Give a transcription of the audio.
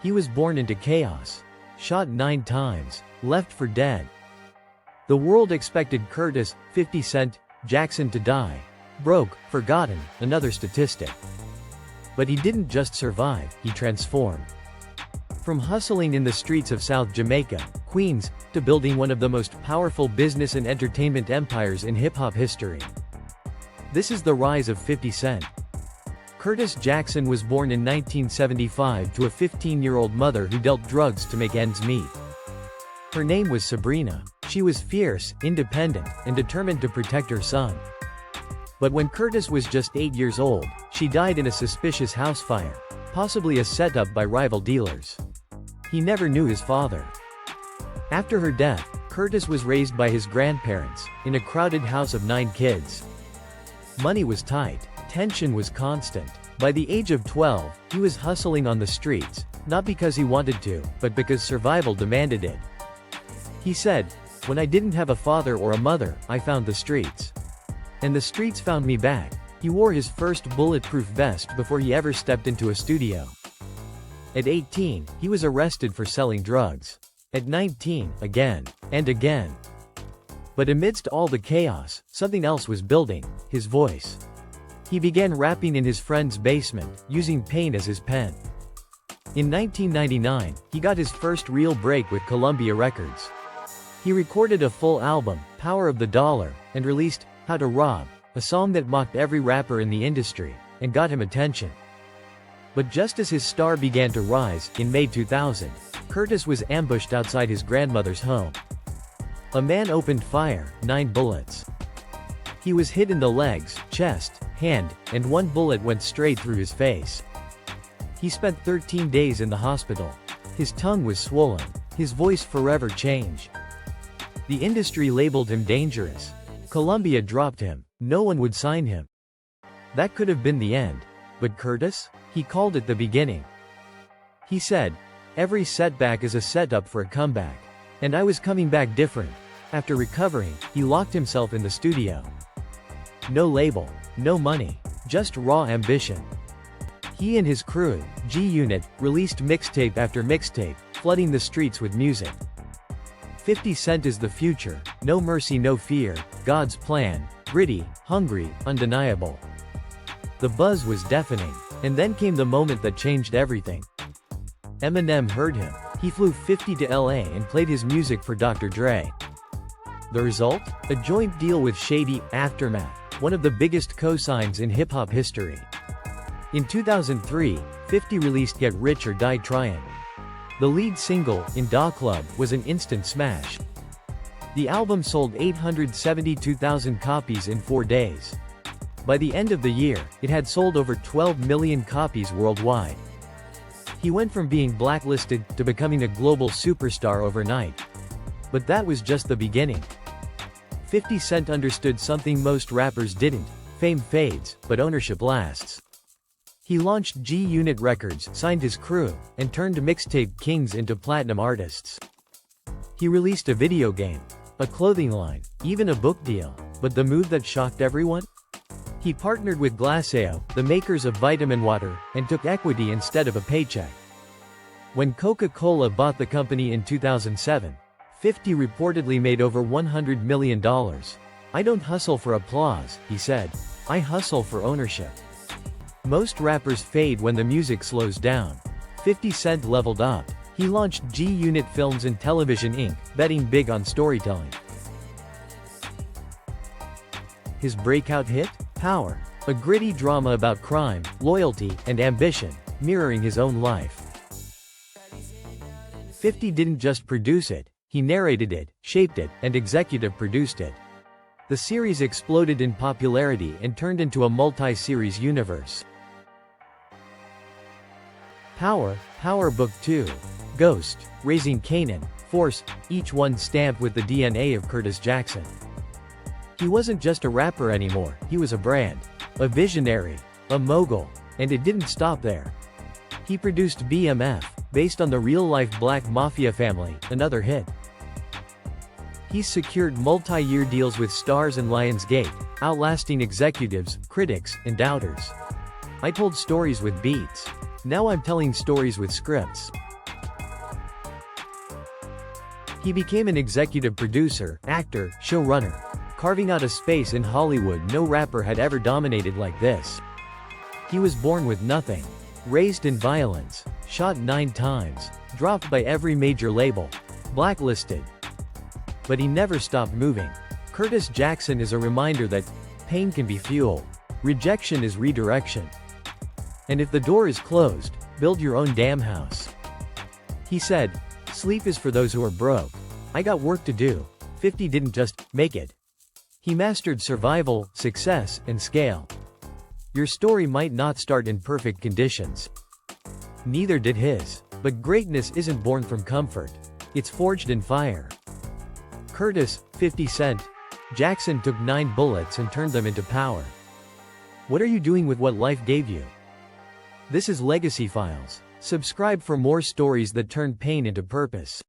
He was born into chaos. Shot 9 times. Left for dead. The world expected Curtis, 50 Cent, Jackson to die. Broke, forgotten, another statistic. But he didn't just survive, he transformed. From hustling in the streets of South Jamaica, Queens, to building one of the most powerful business and entertainment empires in hip-hop history. This is the rise of 50 Cent. Curtis Jackson was born in 1975 to a 15-year-old mother who dealt drugs to make ends meet. Her name was Sabrina. She was fierce, independent, and determined to protect her son. But when Curtis was just 8 years old, she died in a suspicious house fire, possibly a setup by rival dealers. He never knew his father. After her death, Curtis was raised by his grandparents, in a crowded house of 9 kids. Money was tight. Tension was constant. By the age of 12, he was hustling on the streets, not because he wanted to, but because survival demanded it. He said, "When I didn't have a father or a mother, I found the streets. And the streets found me back." He wore his first bulletproof vest before he ever stepped into a studio. At 18, he was arrested for selling drugs. At 19, again, and again. But amidst all the chaos, something else was building: his voice. He began rapping in his friend's basement, using pain as his pen. In 1999, he got his first real break with Columbia Records. He recorded a full album, Power of the Dollar, and released How to Rob, a song that mocked every rapper in the industry, and got him attention. But just as his star began to rise, in May 2000, Curtis was ambushed outside his grandmother's home. A man opened fire, 9 bullets. He was hit in the legs, chest, hand, and 1 bullet went straight through his face. He spent 13 days in the hospital. His tongue was swollen. His voice forever changed. The industry labeled him dangerous. Columbia dropped him. No one would sign him. That could have been the end. But Curtis? He called it the beginning. He said, "Every setback is a setup for a comeback. And I was coming back different." After recovering, he locked himself in the studio. No label, no money, just raw ambition. He and his crew, G-Unit, released mixtape after mixtape, flooding the streets with music. 50 Cent is the future, no mercy, no fear, God's plan, gritty, hungry, undeniable. The buzz was deafening, and then came the moment that changed everything. Eminem heard him. He flew 50 to LA and played his music for Dr. Dre. The result? A joint deal with Shady, Aftermath, one of the biggest cosigns in hip-hop history. In 2003, 50 released Get Rich or Die Trying. The lead single, In Da Club, was an instant smash. The album sold 872,000 copies in 4 days. By the end of the year, it had sold over 12 million copies worldwide. He went from being blacklisted to becoming a global superstar overnight. But that was just the beginning. 50 Cent understood something most rappers didn't: fame fades, but ownership lasts. He launched G-Unit Records, signed his crew, and turned mixtape kings into platinum artists. He released a video game, a clothing line, even a book deal. But the move that shocked everyone? He partnered with Glasseo, the makers of vitamin water, and took equity instead of a paycheck. When Coca-Cola bought the company in 2007, 50 reportedly made over $100 million. "I don't hustle for applause," he said. "I hustle for ownership." Most rappers fade when the music slows down. 50 Cent leveled up. He launched G-Unit Films and Television Inc., betting big on storytelling. His breakout hit? Power. A gritty drama about crime, loyalty, and ambition, mirroring his own life. 50 didn't just produce it, he narrated it, shaped it, and executive produced it. The series exploded in popularity and turned into a multi-series universe. Power Book 2. Ghost, Raising Kanan, Force, each one stamped with the DNA of Curtis Jackson. He wasn't just a rapper anymore, he was a brand, a visionary, a mogul, and it didn't stop there. He produced BMF, based on the real-life Black Mafia family, another hit. He's secured multi-year deals with Stars and Lionsgate, outlasting executives, critics, and doubters. "I told stories with beats. Now I'm telling stories with scripts." He became an executive producer, actor, showrunner, carving out a space in Hollywood no rapper had ever dominated like this. He was born with nothing, raised in violence, shot 9 times, dropped by every major label, blacklisted. But he never stopped moving. Curtis Jackson is a reminder that pain can be fuel, rejection is redirection. And if the door is closed, build your own damn house. He said, "Sleep is for those who are broke. I got work to do." 50 didn't just make it. He mastered survival, success, and scale. Your story might not start in perfect conditions. Neither did his. But greatness isn't born from comfort. It's forged in fire. Curtis, 50 Cent, Jackson took 9 bullets and turned them into power. What are you doing with what life gave you? This is Legacy Files. Subscribe for more stories that turn pain into purpose.